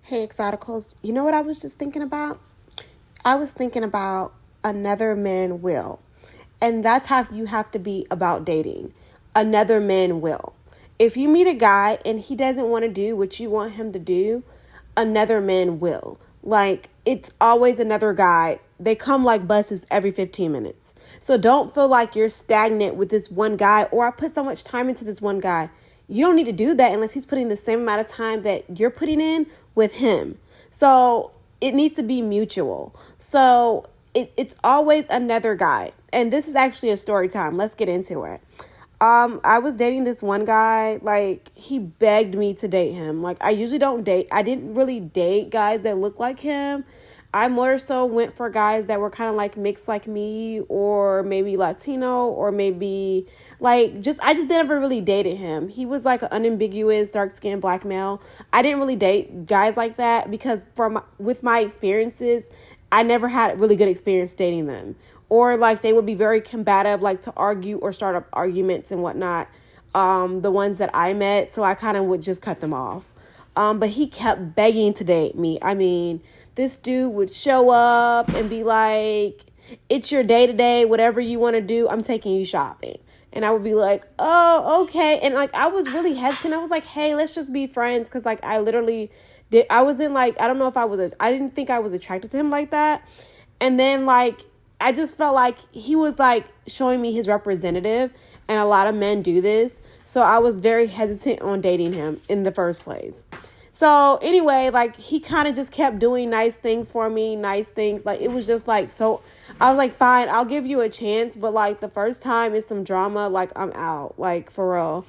Hey, Exoticals. You know what I was just thinking about? I was thinking about another man will. And that's how you have to be about dating. Another man will. If you meet a guy and he doesn't want to do what you want him to do, another man will. Like, it's always another guy. They come like buses every 15 minutes. So don't feel like you're stagnant with this one guy, or I put so much time into this one guy. You don't need to do that unless he's putting the same amount of time that you're putting in with him. So it needs to be mutual. So it's always another guy. And this is actually a story time. Let's get into it. I was dating this one guy. Like, he begged me to date him. Like, I usually don't date. I didn't really date guys that look like him. I more so went for guys that were kind of like mixed like me, or maybe Latino, or maybe like I just never really dated him. He was like an unambiguous dark-skinned black male. I didn't really date guys like that because with my experiences, I never had a really good experience dating them. Or like they would be very combative, like to argue or start up arguments and whatnot. The ones that I met, so I kind of would just cut them off. But he kept begging to date me. I mean, this dude would show up and be like, it's your day to day, whatever you want to do, I'm taking you shopping. And I would be like, oh, okay. And like, I was really hesitant. I was like, hey, let's just be friends. Cause like, I literally I wasn't like, I don't know if I didn't think I was attracted to him like that. And then like, I just felt like he was like showing me his representative. And a lot of men do this. So I was very hesitant on dating him in the first place. So anyway, like he kind of just kept doing nice things for me, nice things. Like it was just like, so I was like, fine, I'll give you a chance. But like the first time it's some drama, like I'm out, like for real.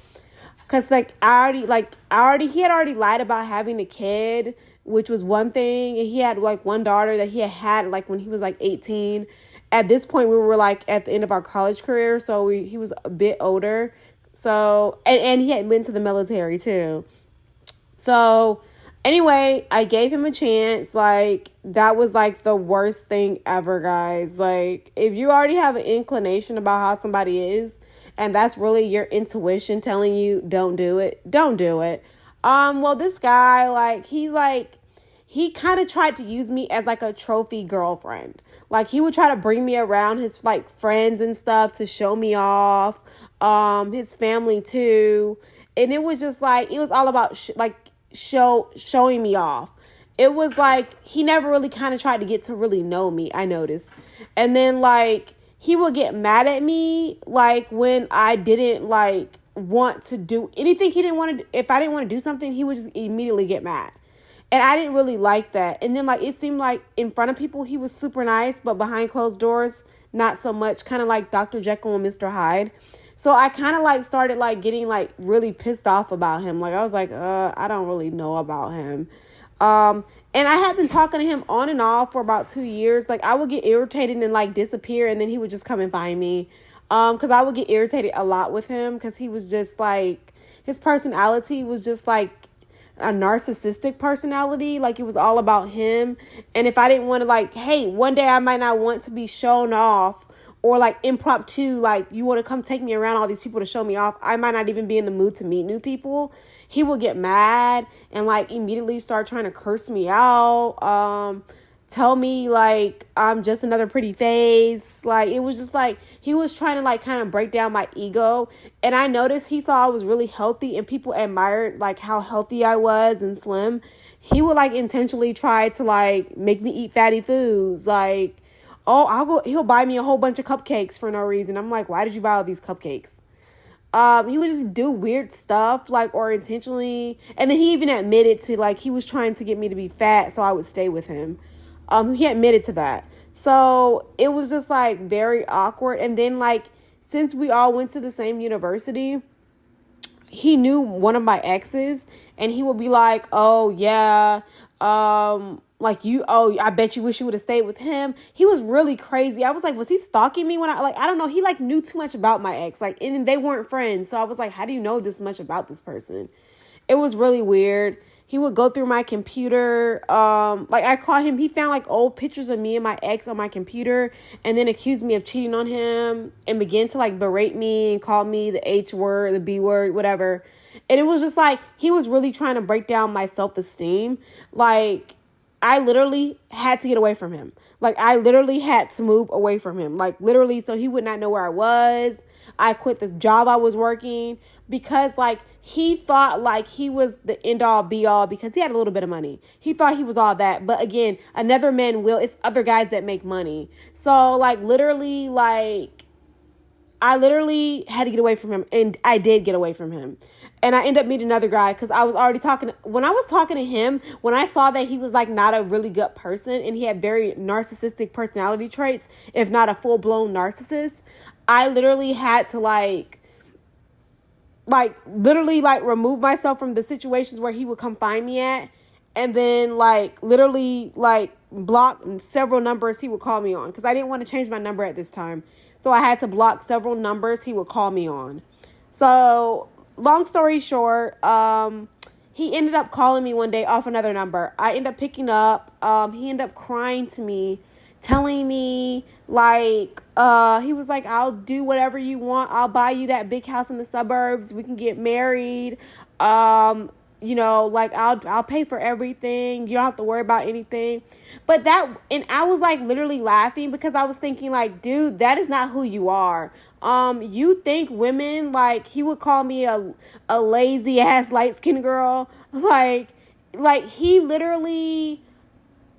Cause like he had already lied about having a kid, which was one thing. And he had like one daughter that he had like when he was like 18. At this point, we were like at the end of our college career. So he was a bit older. So, and he had been to the military too. So anyway, I gave him a chance. Like, that was like the worst thing ever, guys. Like, if you already have an inclination about how somebody is, and that's really your intuition telling you don't do it, don't do it. Well, this guy, he kind of tried to use me as like a trophy girlfriend. Like, he would try to bring me around his like friends and stuff to show me off. His family too. And it was just like, it was all about showing me off. It was like he never really kind of tried to get to really know me, I noticed. And then like he would get mad at me like when I didn't like want to do anything he didn't want to. If I didn't want to do something, he would just immediately get mad. And I didn't really like that. And then like it seemed like in front of people he was super nice, but behind closed doors not so much, kind of like Dr. Jekyll and Mr. Hyde. So I kind of like started like getting like really pissed off about him. Like I was like, I don't really know about him. And I had been talking to him on and off for about 2 years. Like I would get irritated and like disappear, and then he would just come and find me. Cause I would get irritated a lot with him, cause he was just like, his personality was just like a narcissistic personality. Like it was all about him. And if I didn't want to like, hey, one day I might not want to be shown off, or like impromptu, like you want to come take me around all these people to show me off, I might not even be in the mood to meet new people. He will get mad and like immediately start trying to curse me out. Tell me like I'm just another pretty face. Like it was just like he was trying to like kind of break down my ego. And I noticed he saw I was really healthy and people admired like how healthy I was and slim. He would like intentionally try to like make me eat fatty foods. Like, oh, he'll buy me a whole bunch of cupcakes for no reason. I'm like, why did you buy all these cupcakes? He would just do weird stuff, like, or intentionally. And then he even admitted to, like, he was trying to get me to be fat so I would stay with him. He admitted to that. So it was just, like, very awkward. And then, like, since we all went to the same university, he knew one of my exes, and he would be like, oh, yeah, I bet you wish you would have stayed with him. He was really crazy. I was like, was he stalking me when I don't know. He like knew too much about my ex, like, and they weren't friends. So I was like, how do you know this much about this person? It was really weird. He would go through my computer. Like I caught him. He found like old pictures of me and my ex on my computer, and then accused me of cheating on him and began to like berate me and call me the H word, the B word, whatever. And it was just like, he was really trying to break down my self-esteem. Like, I literally had to get away from him. Like, I literally had to move away from him. Like, literally, so he would not know where I was. I quit the job I was working because, like, he thought, like, he was the end-all, be-all because he had a little bit of money. He thought he was all that. But, again, another man will. It's other guys that make money. So, like, literally, like, I literally had to get away from him, and I did get away from him. And I ended up meeting another guy because I was already talking. When I was talking to him, when I saw that he was like not a really good person and he had very narcissistic personality traits, if not a full-blown narcissist, I literally had to literally remove myself from the situations where he would come find me at, and then literally block several numbers he would call me on because I didn't want to change my number at this time. So I had to block several numbers he would call me on. So long story short, he ended up calling me one day off another number. I ended up picking up. He ended up crying to me, telling me he was like, I'll do whatever you want. I'll buy you that big house in the suburbs. We can get married. I'll pay for everything. You don't have to worry about anything. And I was literally laughing because I was thinking dude, that is not who you are. You think women, he would call me a lazy ass light skinned girl. He literally,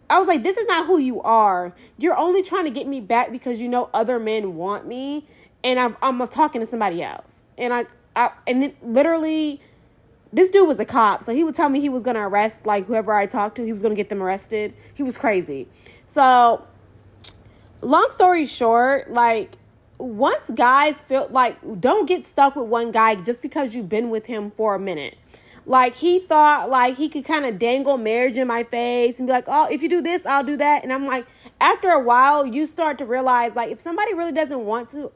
I was like, this is not who you are. You're only trying to get me back because other men want me. And I'm talking to somebody else. And literally, this dude was a cop, so he would tell me he was going to arrest, whoever I talked to. He was going to get them arrested. He was crazy. So, long story short, once guys feel don't get stuck with one guy just because you've been with him for a minute. He thought, he could kind of dangle marriage in my face and be like, oh, if you do this, I'll do that. And I'm like, after a while, you start to realize, if somebody really doesn't want to,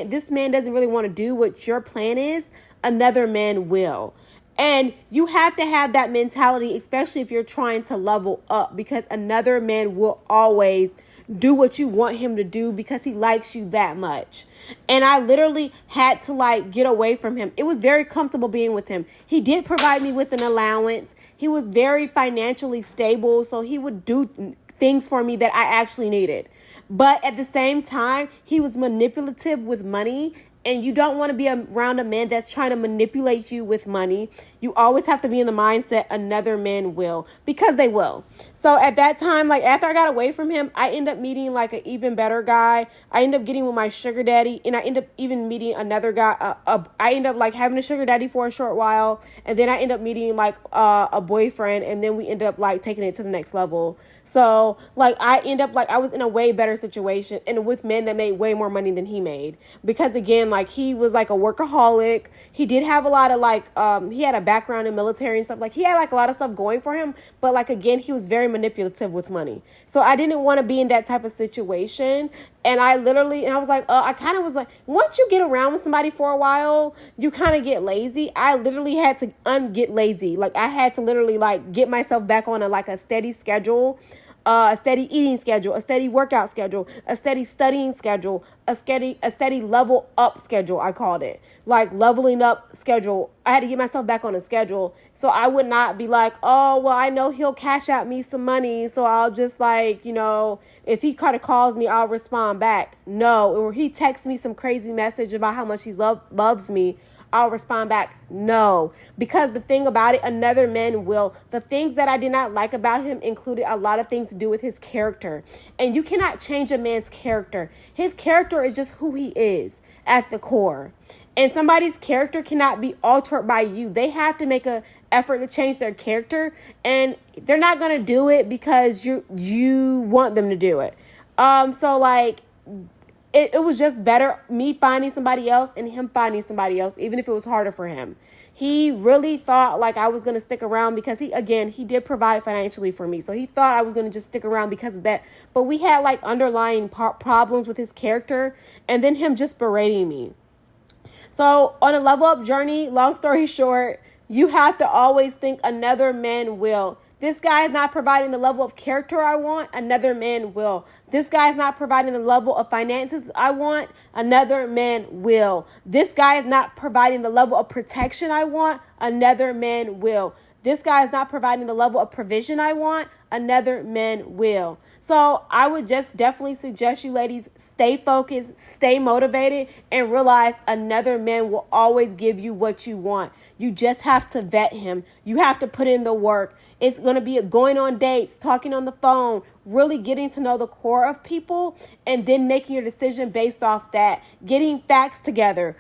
this man doesn't really want to do what your plan is, another man will. And you have to have that mentality, especially if you're trying to level up, because another man will always do what you want him to do because he likes you that much. And I literally had to get away from him. It was very comfortable being with him. He did provide me with an allowance. He was very financially stable, so he would do things for me that I actually needed. But at the same time, he was manipulative with money. And you don't want to be around a man that's trying to manipulate you with money. You always have to be in the mindset another man will, because they will. So at that time, after I got away from him, I ended up meeting an even better guy. I ended up getting with my sugar daddy, and I ended up even meeting another guy. I ended up having a sugar daddy for a short while, and then I ended up meeting a boyfriend, and then we ended up taking it to the next level. So I end up I was in a way better situation and with men that made way more money than he made, because again, he was a workaholic. He did have a lot of he had a background in military and stuff. He had a lot of stuff going for him, but again, he was very manipulative with money. So I didn't want to be in that type of situation. And I was I kind of was once you get around with somebody for a while, you kind of get lazy. I literally had to get lazy. I had to literally get myself back on a steady schedule. A steady eating schedule, a steady workout schedule, a steady studying schedule, a steady level up schedule, I called it. Leveling up schedule. I had to get myself back on a schedule so I would not be oh, well, I know he'll cash out me some money, so I'll just if he kind of calls me, I'll respond back. No, or he texts me some crazy message about how much he loves me, I'll respond back, no. Because the thing about it, another man will. The things that I did not like about him included a lot of things to do with his character. And you cannot change a man's character. His character is just who he is at the core. And somebody's character cannot be altered by you. They have to make an effort to change their character. And they're not going to do it because you want them to do it. It was just better me finding somebody else and him finding somebody else, even if it was harder for him. He really thought I was going to stick around because he did provide financially for me. So he thought I was going to just stick around because of that. But we had underlying problems with his character and then him just berating me. So on a level up journey, long story short, you have to always think another man will. This guy is not providing the level of character I want, another man will. This guy is not providing the level of finances I want, another man will. This guy is not providing the level of protection I want, another man will. This guy is not providing the level of provision I want, another man will. So I would just definitely suggest you ladies stay focused, stay motivated, and realize another man will always give you what you want. You just have to vet him. You have to put in the work. It's going to be going on dates, talking on the phone, really getting to know the core of people, and then making your decision based off that. Getting facts together.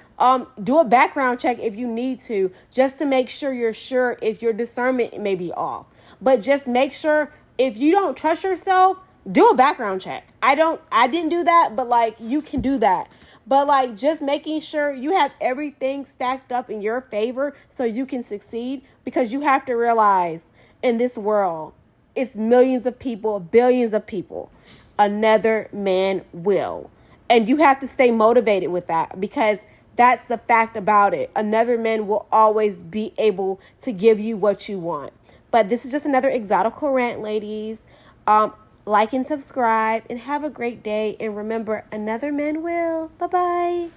Do a background check if you need to, just to make sure you're sure if your discernment may be off. But just make sure if you don't trust yourself, do a background check. I didn't do that, but like you can do that. But like just making sure you have everything stacked up in your favor so you can succeed, because you have to realize in this world, it's millions of people, billions of people. Another man will. And you have to stay motivated with that, because that's the fact about it. Another man will always be able to give you what you want. But this is just another Exotical rant, ladies. Like and subscribe and have a great day. And remember, another man will. Bye-bye.